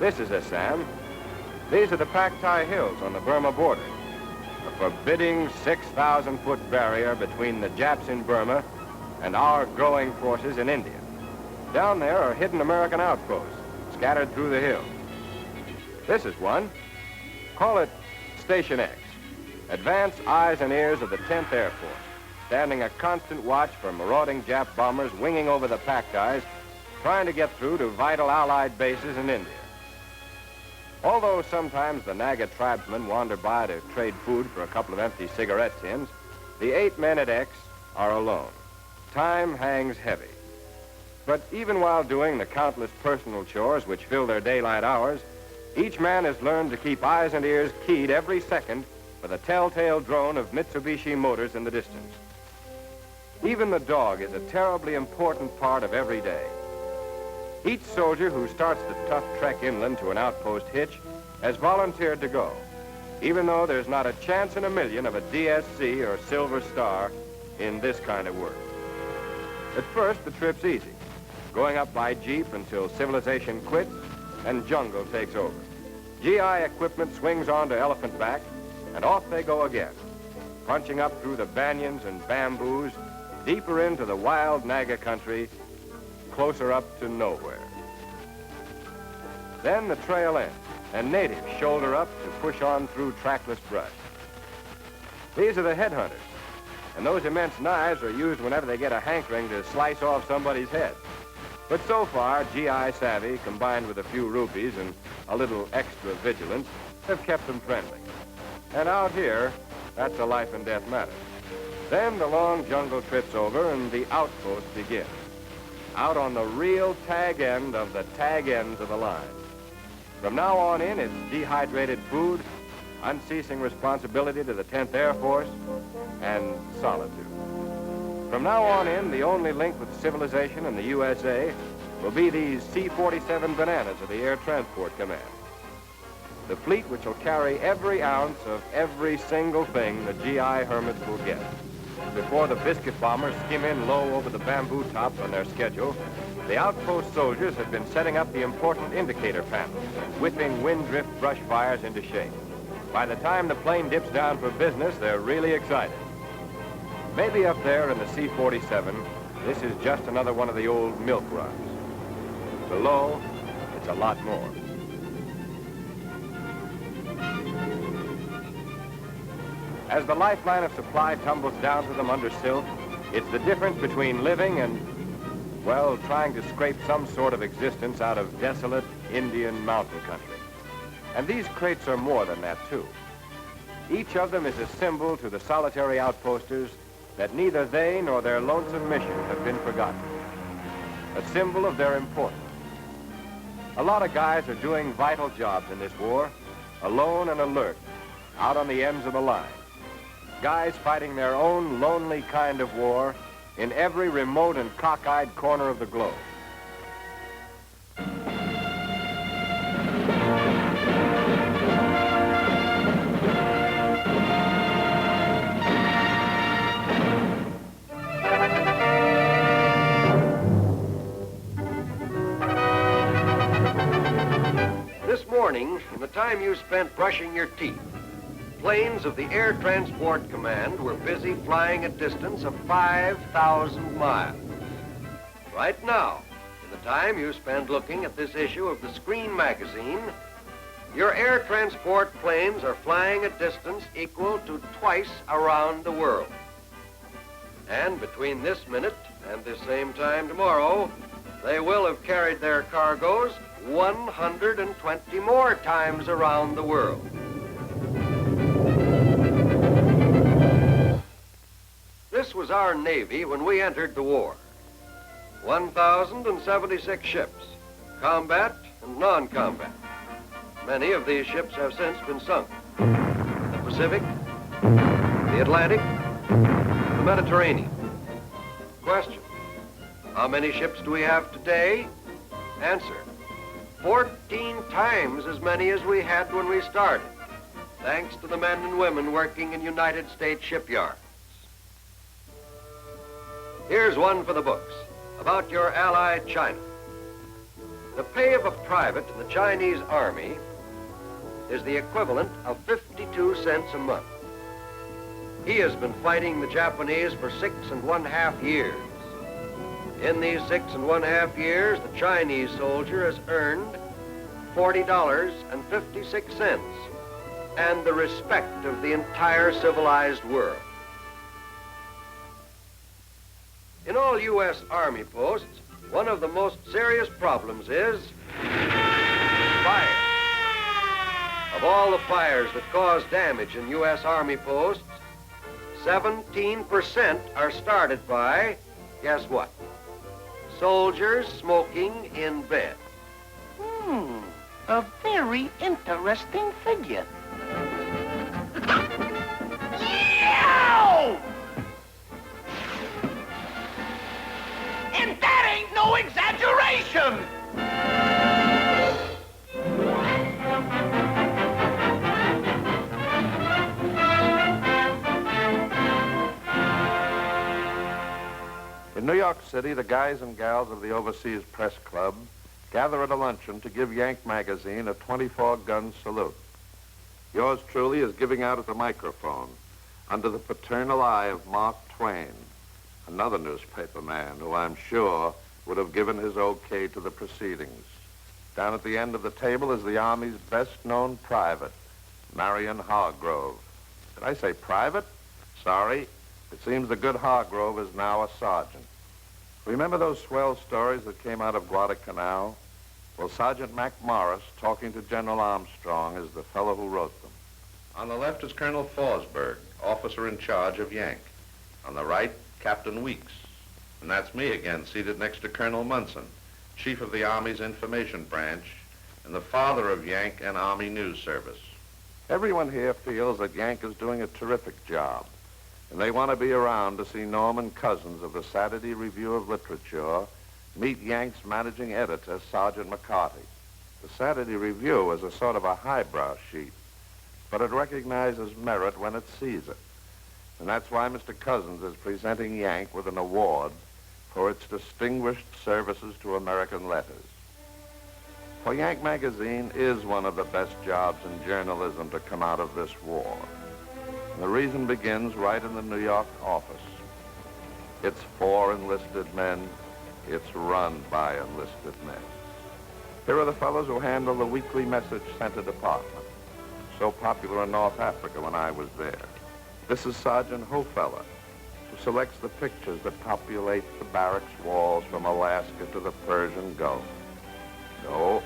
This is Assam. These are the At.ta Hills on the Burma border. A forbidding 6,000-foot barrier between the Japs in Burma and our growing forces in India. Down there are hidden American outposts scattered through the hills. This is one. Call it Station X. Advance eyes and ears of the 10th Air Force, standing a constant watch for marauding Jap bombers winging over the At.tas, trying to get through to vital Allied bases in India. Although sometimes the Naga tribesmen wander by to trade food for a couple of empty cigarette tins, the 8 men at X are alone. Time hangs heavy. But even while doing the countless personal chores which fill their daylight hours, each man has learned to keep eyes and ears keyed every second for the telltale drone of Mitsubishi motors in the distance. Even the dog is a terribly important part of every day. Each soldier who starts the tough trek inland to an outpost hitch has volunteered to go, even though there's not a chance in a million of a DSC or Silver Star in this kind of work. At first, the trip's easy, going up by jeep until civilization quits and jungle takes over. GI equipment swings onto elephant back, and off they go again, punching up through the banyans and bamboos, deeper into the wild Naga country, closer up to nowhere. Then the trail ends, and natives shoulder up to push on through trackless brush. These are the headhunters, and those immense knives are used whenever they get a hankering to slice off somebody's head. But so far, GI savvy, combined with a few rupees and a little extra vigilance, have kept them friendly. And out here, that's a life and death matter. Then the long jungle trip's over and the outpost begins. Out on the real tag end of the tag ends of the line. From now on in, it's dehydrated food, unceasing responsibility to the 10th Air Force, and solitude. From now on in, the only link with civilization in the USA will be these C-47 Bananas of the Air Transport Command. The fleet which will carry every ounce of every single thing the GI hermits will get. Before the biscuit bombers skim in low over the bamboo tops on their schedule, the outpost soldiers have been setting up the important indicator panels and whipping wind drift brush fires into shape. By the time the plane dips down for business, they're really excited. Maybe up there in the C-47, this is just another one of the old milk runs. Below, it's a lot more. As the lifeline of supply tumbles down to them under silt, it's the difference between living and, well, trying to scrape some sort of existence out of desolate Indian mountain country. And these crates are more than that, too. Each of them is a symbol to the solitary outposters that neither they nor their lonesome mission have been forgotten. A symbol of their importance. A lot of guys are doing vital jobs in this war, alone and alert, out on the ends of the line. Guys fighting their own lonely kind of war in every remote and cockeyed corner of the globe. This morning, in the time you spent brushing your teeth, planes of the Air Transport Command were busy flying a distance of 5,000 miles. Right now, in the time you spend looking at this issue of the Screen magazine, your air transport planes are flying a distance equal to twice around the world. And between this minute and this same time tomorrow, they will have carried their cargoes 120 more times around the world. This was our Navy when we entered the war. 1,076 ships, combat and non-combat. Many of these ships have since been sunk. The Pacific, the Atlantic, the Mediterranean. Question: how many ships do we have today? Answer: 14 times as many as we had when we started, thanks to the men and women working in United States shipyards. Here's one for the books about your ally, China. The pay of a private in the Chinese Army is the equivalent of 52 cents a month. He has been fighting the Japanese for 6½ years. In these 6½ years, the Chinese soldier has earned $40.56 and the respect of the entire civilized world. In all U.S. Army posts, one of the most serious problems is fire. Of all the fires that cause damage in U.S. Army posts, 17% are started by, guess what? Soldiers smoking in bed. A very interesting figure. Yow! And that ain't no exaggeration! In New York City, the guys and gals of the Overseas Press Club gather at a luncheon to give Yank magazine a 24-gun salute. Yours truly is giving out at the microphone under the paternal eye of Mark Twain, another newspaper man who I'm sure would have given his okay to the proceedings. Down at the end of the table is the Army's best-known private, Marion Hargrove. Did I say private? Sorry. It seems the good Hargrove is now a sergeant. Remember those swell stories that came out of Guadalcanal? Well, Sergeant Mac Morris, talking to General Armstrong, is the fellow who wrote them. On the left is Colonel Forsberg, officer in charge of Yank. On the right, Captain Weeks. And that's me again, seated next to Colonel Munson, chief of the Army's information branch and the father of Yank and Army News Service. Everyone here feels that Yank is doing a terrific job, and they want to be around to see Norman Cousins of the Saturday Review of Literature meet Yank's managing editor, Sergeant McCarty. The Saturday Review is a sort of a highbrow sheet, but it recognizes merit when it sees it. And that's why Mr. Cousins is presenting Yank with an award for its distinguished services to American letters. For Yank magazine is one of the best jobs in journalism to come out of this war. And the reason begins right in the New York office. It's for enlisted men. It's run by enlisted men. Here are the fellows who handle the weekly message center department, so popular in North Africa when I was there. This is Sergeant Hofella, who selects the pictures that populate the barracks walls from Alaska to the Persian Gulf. No.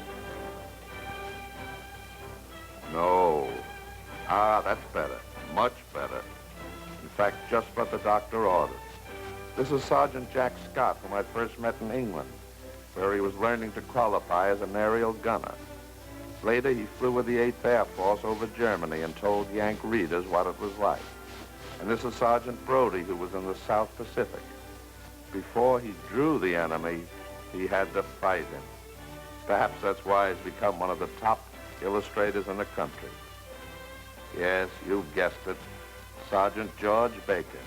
No. Ah, that's better. Much better. In fact, just what the doctor ordered. This is Sergeant Jack Scott, whom I first met in England, where he was learning to qualify as an aerial gunner. Later, he flew with the 8th Air Force over Germany and told Yank readers what it was like. And this is Sergeant Brody, who was in the South Pacific. Before he drew the enemy, he had to fight him. Perhaps that's why he's become one of the top illustrators in the country. Yes, you guessed it, Sergeant George Baker,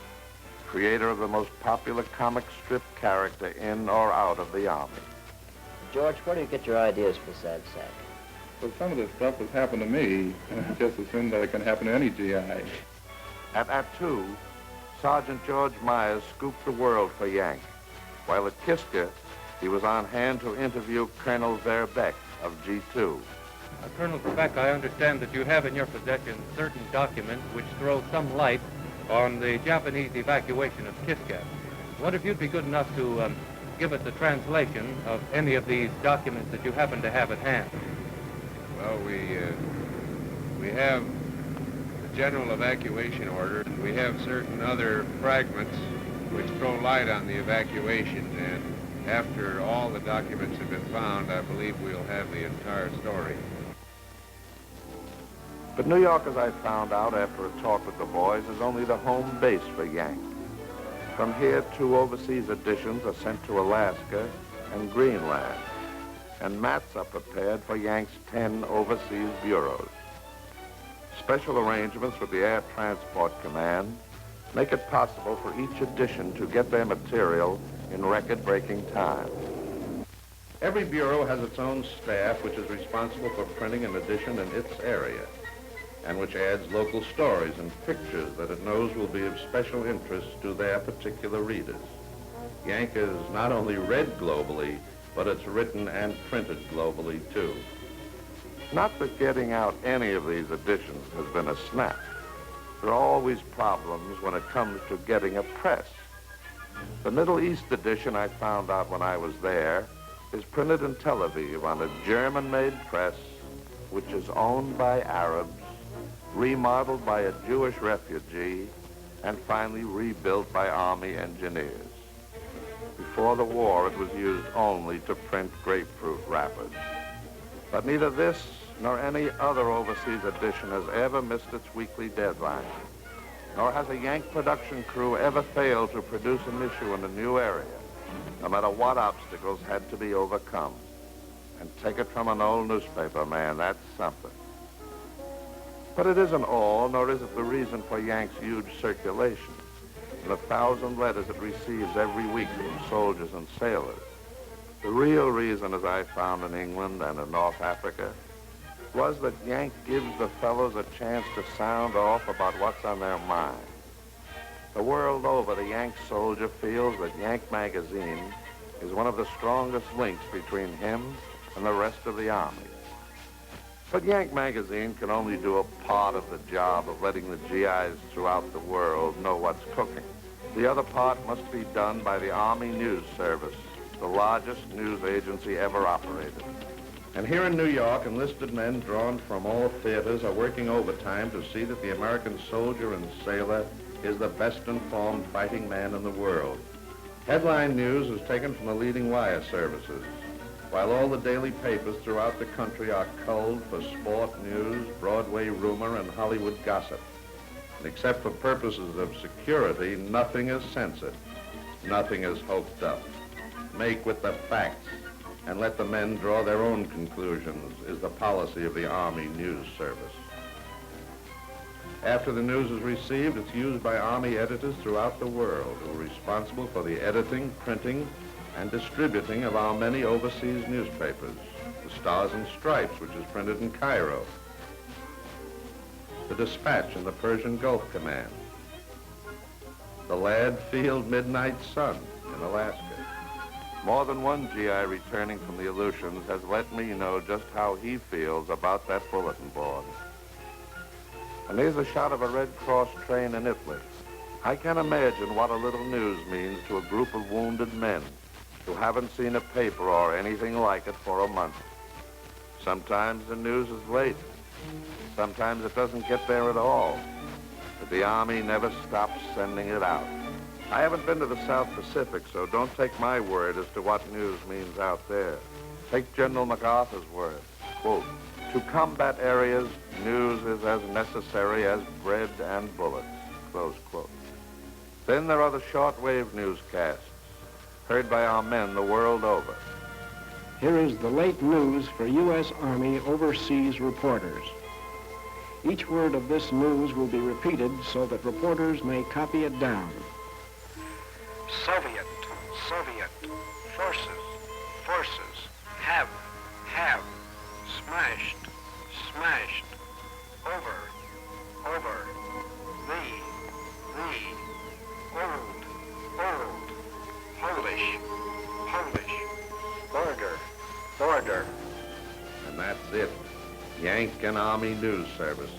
creator of the most popular comic strip character in or out of the Army. George, where do you get your ideas for Sad Sack? Well, some of this stuff has happened to me, just as soon as it can happen to any GI. At.2, Sergeant George Myers scooped the world for Yank, while at Kiska, he was on hand to interview Colonel Verbeck of G2. Colonel Verbeck, I understand that you have in your possession certain documents which throw some light on the Japanese evacuation of Kiska. What if you'd be good enough to give us a translation of any of these documents that you happen to have at hand? Well, we have the general evacuation order, and we have certain other fragments which throw light on the evacuation, and after all the documents have been found, I believe we'll have the entire story. But New York, as I found out after a talk with the boys, is only the home base for Yank. From here, 2 overseas editions are sent to Alaska and Greenland, and mats are prepared for Yank's 10 overseas bureaus. Special arrangements with the Air Transport Command make it possible for each edition to get their material in record-breaking time. Every bureau has its own staff which is responsible for printing an edition in its area, and which adds local stories and pictures that it knows will be of special interest to their particular readers. Yank is not only read globally, but it's written and printed globally, too. Not that getting out any of these editions has been a snap. There are always problems when it comes to getting a press. The Middle East edition I found out when I was there is printed in Tel Aviv on a German-made press, which is owned by Arabs, remodeled by a Jewish refugee, and finally rebuilt by Army engineers. Before the war, it was used only to print grapefruit wrappers. But neither this nor any other overseas edition has ever missed its weekly deadline, nor has a Yank production crew ever failed to produce an issue in a new area, no matter what obstacles had to be overcome. And take it from an old newspaper man, that's something. But it isn't all, nor is it the reason for Yank's huge circulation and the 1,000 letters it receives every week from soldiers and sailors. The real reason, as I found in England and in North Africa, was that Yank gives the fellows a chance to sound off about what's on their mind. The world over, the Yank soldier feels that Yank magazine is one of the strongest links between him and the rest of the Army. But Yank magazine can only do a part of the job of letting the GIs throughout the world know what's cooking. The other part must be done by the Army News Service, the largest news agency ever operated. And here in New York, enlisted men drawn from all theaters are working overtime to see that the American soldier and sailor is the best informed fighting man in the world. Headline news is taken from the leading wire services, while all the daily papers throughout the country are culled for sport news, Broadway rumor, and Hollywood gossip. And except for purposes of security, nothing is censored. Nothing is hoped up. Make with the facts and let the men draw their own conclusions is the policy of the Army News Service. After the news is received, it's used by Army editors throughout the world who are responsible for the editing, printing, and distributing of our many overseas newspapers. The Stars and Stripes, which is printed in Cairo. The Dispatch in the Persian Gulf Command. The Ladd Field Midnight Sun in Alaska. More than one GI returning from the Aleutians has let me know just how he feels about that bulletin board. And here's a shot of a Red Cross train in Italy. I can imagine what a little news means to a group of wounded men who haven't seen a paper or anything like it for a month. Sometimes the news is late. Sometimes it doesn't get there at all. But the Army never stops sending it out. I haven't been to the South Pacific, so don't take my word as to what news means out there. Take General MacArthur's word. Quote, "To combat areas, news is as necessary as bread and bullets." Close quote. Then there are the shortwave newscasts, heard by our men the world over. Here is the late news for U.S. Army overseas reporters. Each word of this news will be repeated so that reporters may copy it down. Soviet, forces, have, smashed, over, the, old, Polish, border. And that's it. Yank and Army News Service,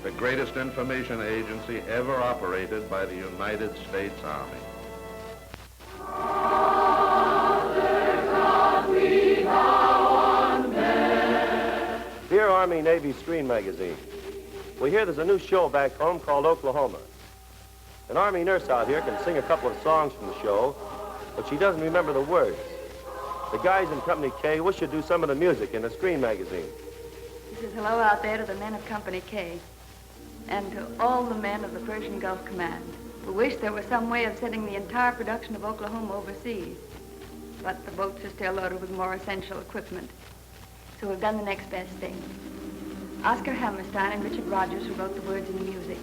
the greatest information agency ever operated by the United States Army. Dear Army Navy Screen Magazine, we hear there's a new show back home called Oklahoma. An Army nurse out here can sing a couple of songs from the show, but she doesn't remember the words. The guys in Company K wish you'd do some of the music in the Screen Magazine. This is hello out there to the men of Company K and to all the men of the Persian Gulf Command who wish there was some way of sending the entire production of Oklahoma overseas. But the boats are still loaded with more essential equipment. So we've done the next best thing. Oscar Hammerstein and Richard Rogers, who wrote the words and the music,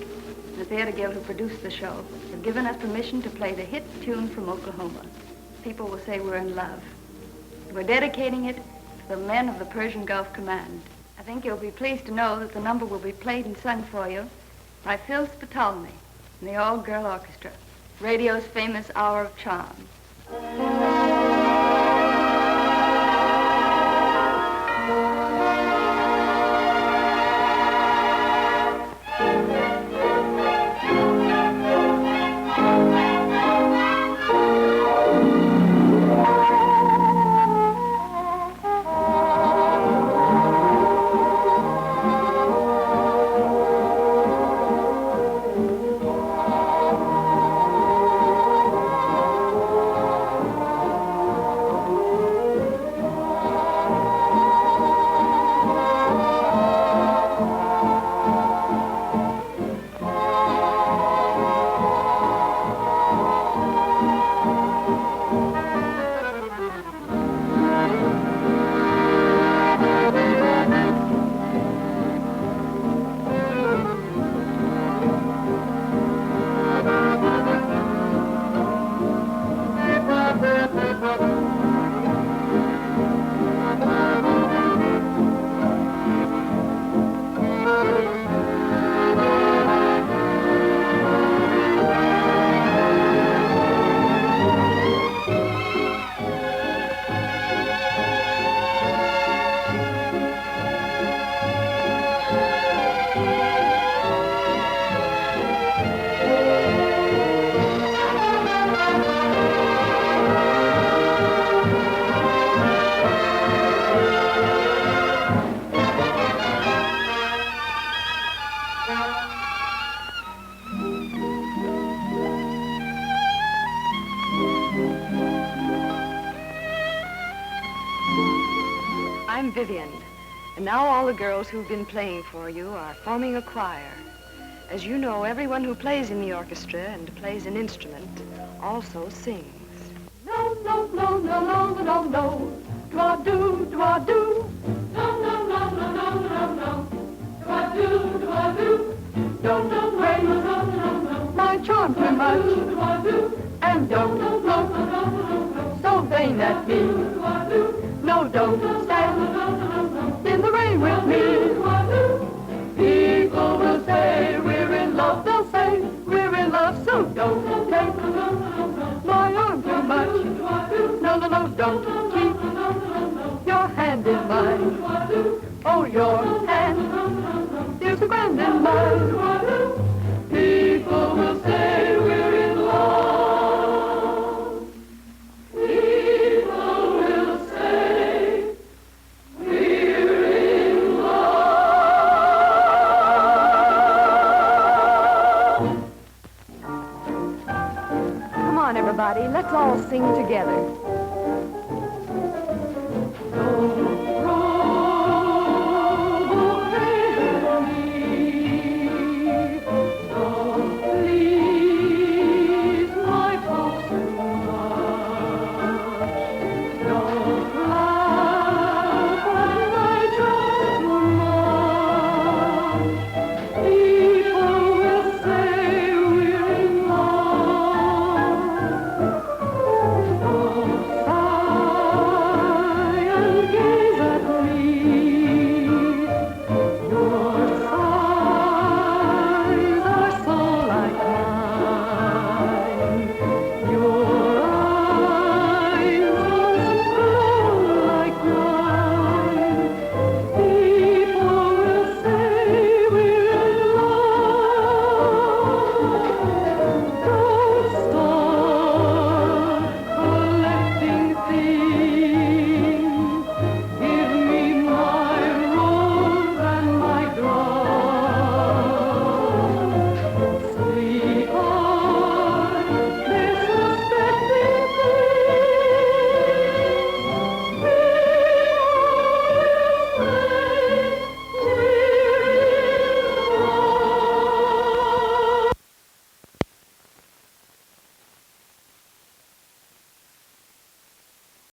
and the Theater Guild, who produced the show, have given us permission to play the hit tune from Oklahoma. People will say we're in love. We're dedicating it to the men of the Persian Gulf Command. I think you'll be pleased to know that the number will be played and sung for you by Phil Spitalny and the all-girl orchestra, radio's famous Hour of Charm. I'm Vivian, and now all the girls who've been playing for you are forming a choir. As you know, everyone who plays in the orchestra and plays an instrument also sings. No, no, no, no, no, no, no, do-a-do, do-a-do. No, no, no, no, no, no, no, do-a-do, do-a-do. Don't praise my charm too much, and don't so vain at me. No, don't stand in the rain with me. People will say we're in love, they'll say we're in love, so don't take my arm too much. No, no, no, don't keep your hand in mine. Oh, your hand is so grand in mine. People will say we're in love. People will say we're in love. Come on, everybody, let's all sing together.